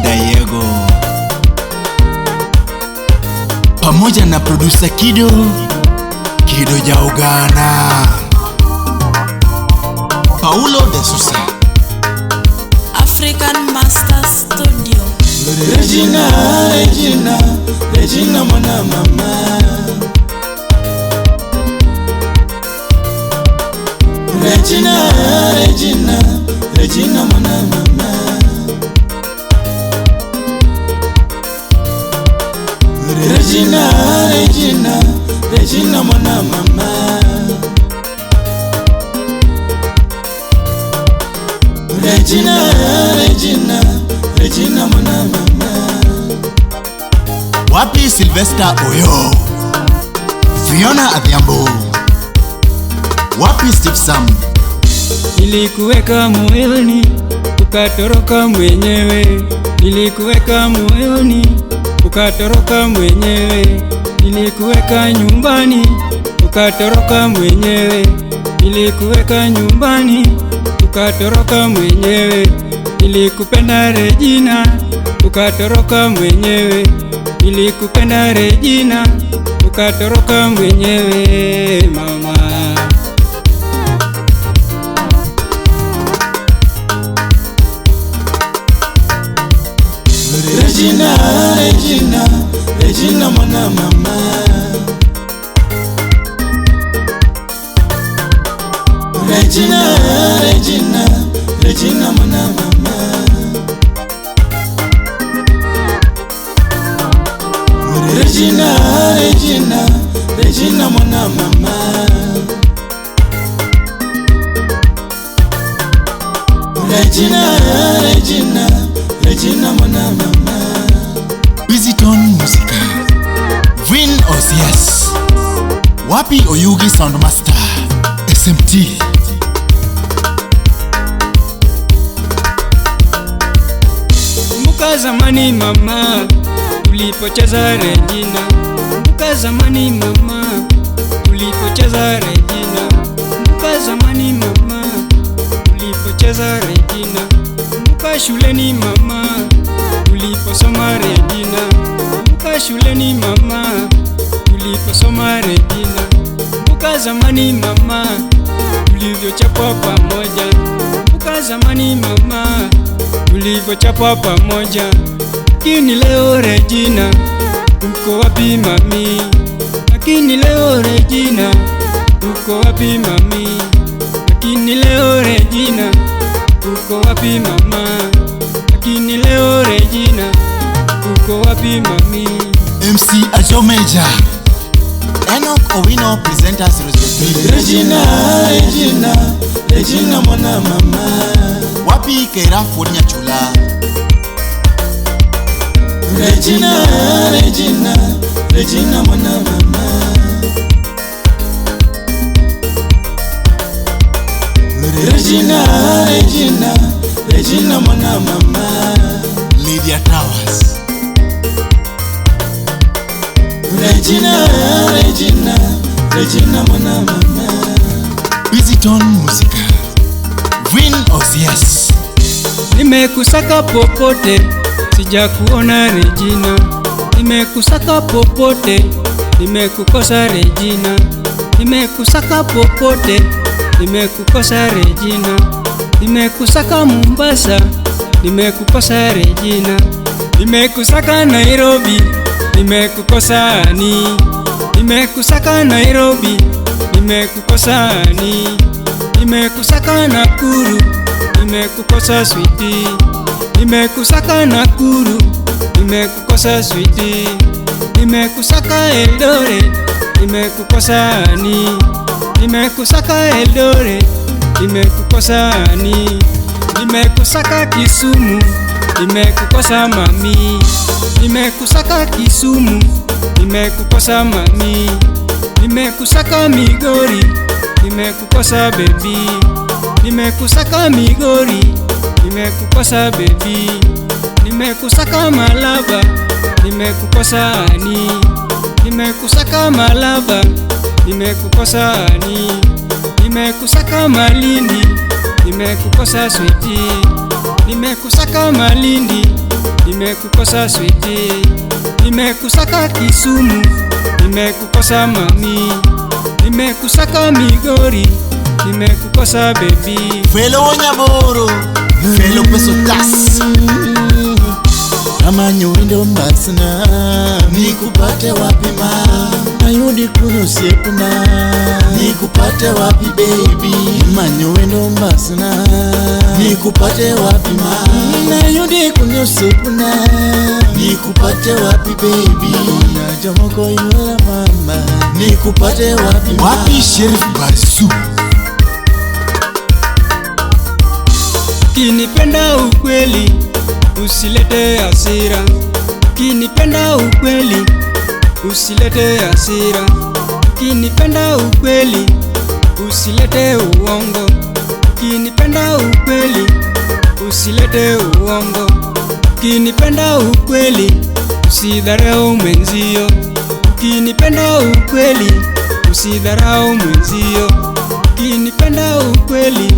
Diego pamoja na producer Kido Jaugana, Paulo de Sousa, African Master Studio. Regina mwana mama. Regina mwana mama. Regina mwana mama. Regina mwana mama. wapi Sylvester Oyo, Fiona Adhiambo, wapi Steve Sam. Nilikuweka moyoni ukatoroka mwenyewe, nilikuweka moyoni ukatoroka mwenyewe, nilikuweka nyumbani ukatoroka mwenyewe, nilikuweka nyumbani ukatoroka mwenyewe, nilikupenda Regina ukatoroka mwenyewe, nilikupenda Regina ukatoroka mwenyewe mama. Regina mwana mama. Regina mwana mama. Regina mwana mama. Regina mwana mama. Visiton Musica, Vin Osias, wapi Oyugi Soundmaster, SMT. Kumbuka zamani mama, tulipocheza Regina. Kumbuka zamani mama, tulipocheza Regina. Kumbuka zamani mama, tulipocheza Regina. Kumbuka shuleni mama, tuliposoma Regina. Kumbuka shuleni mama, tuliposoma Regina. Kumbuka zamani mama, tulivyochapwa pamoja. Kumbuka zamani mama, tulivyochapwa pamoja. Lakini leo Regina, uko wapi mami? Lakini leo Regina, uko wapi mami? Lakini leo Regina, uko wapi mama? Lakini leo Regina, uko wapi mami? MC Ajomeja, Enoch Owino presenters Regina mwana mama. wapi Keira Fonya Chula. Regina mwana mama. Regina mwana mama. Lydia Towers, Regina mwana mama. Visiton Musica, Vin Osias. Nimekusaka popote, sijakuona Regina. Nimekusaka popote, nimekukosa Regina. Nimekusaka popote, nimekukosa Regina. Nimekusaka Mombasa, nimekukosa Regina. Nimekusaka Nairobi, nimekukosa ani. Nimekusaka Nairobi, nimekukosa ani. Nimekusaka Nakuru, nimekukosa sweetie. Nimekusaka Nakuru, nimekukosa sweetie. Nimekusaka Eldoret, nimekukosa ani. Nimekusaka Eldoret, nimekukosa ani. Nimekusaka Kisumu, nimekukosa mami. Nimekusaka Kisumu, nimekukosa mami. Nimekusaka Migori, nimekukosa baby. Nimekusaka Migori, nimekukosa baby. Nimekusaka Malaba, nimekukosa ani. Nimekusaka Malaba, nimekukosa ani. Nimekusaka Malindi, nimekukosa sweetie. Nimekusaka Malindi, nimekukosa switi, nimekusaka Kisumu, nimekukosa mami, nimekusaka Migori, nimekukosa baby. Felo Nyaboro, Felo Peso Tas. Kama nyundo mbasna nikupate wapi ma ayudi kuno siepuna nikupate wapi baby manyuendo mbasna nikupate wapi ma ayudi kuno siepuna nikupate wapi baby na jamoko yola mama nikupate wapi ma Wapi Sheriff Barisu. Kinipenda ukweli usilete hasira, kinipenda ukweli usilete hasira, kinipenda ukweli usilete uongo, kinipenda ukweli usilete uongo, kinipenda ukweli usidharau mwenzio, kinipenda ukweli usidharau mwenzio, kinipenda ukweli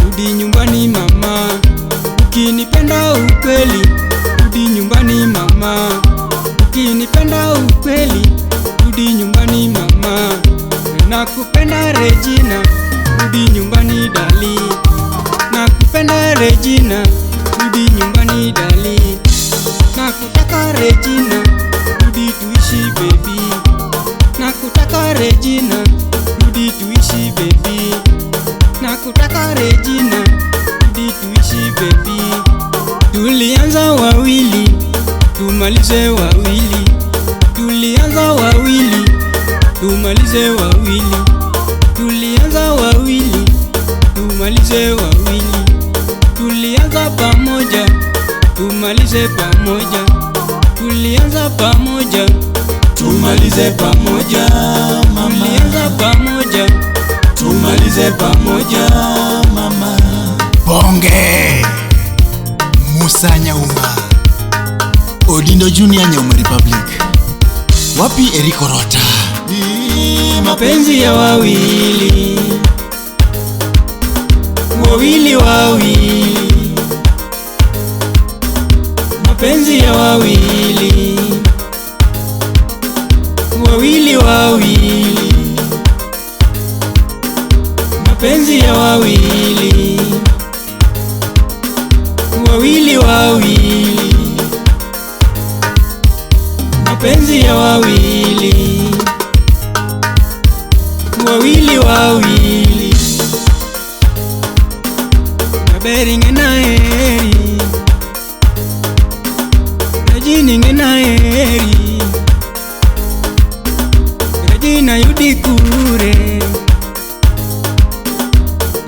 rudi nyumbani mama, ukinipenda ukweli rudi nyumbani mama, ukinipenda ukweli rudi nyumbani mama, nakupenda Regina rudi nyumbani dali, nakupenda Regina rudi nyumbani dali, nakutaka Regina rudi tuishi baby, nakutaka Regina rudi tuishi baby, nakutaka Regina rudi tuishi baby. Tulianza wawili tumalize wawili, tulianza wawili tumalize wawili, tulianza wawili tumalize wawili, tulianza pamoja tumalize pamoja, tulianza pamoja tumalize pamoja mama tulianza pamoja tumalize pamoja mama Bonge Musa Nyauma, Odindo Junior Nyauma Republic. Wapi Eriko Rota. mapenzi ya wawili wawili wawili, mapenzi ya wawili wawili wawili, mapenzi ya wawili wawili wawili, mapenzi ya wawili wawili wawili, Kaberi ngena heri Regina ngena heri Regina yudi kure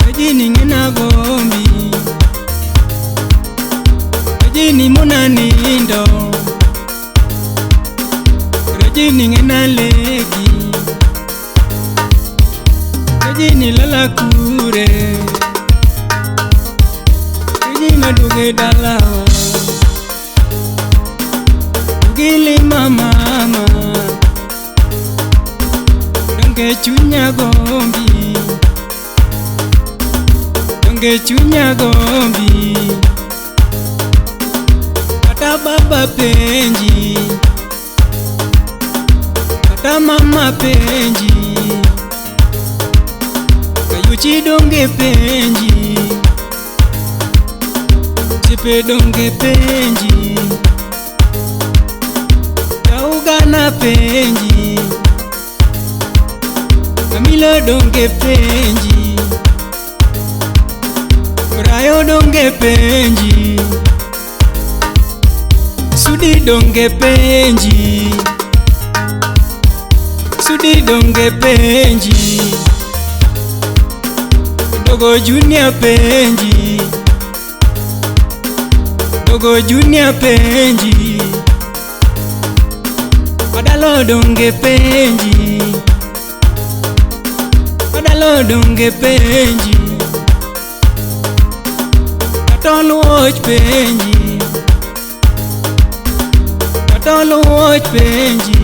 Regina ngena gombi Regina mona nindo Regina ngena legi Regina lala kure Regina duge dalawa Dugili mama Donge chunya gombi Donge chunya gombi Kata baba penji Kata mama penji Kayuchi donge penji Chipe donge penji Yaugana penji Kamila donge penji Brayo donge penji Sudi donge penji Sudi donge penji Dogo Junior penji Dogo Junior penji Adalo donge penji Adalo donge penji Atolo watch penji Atolo watch penji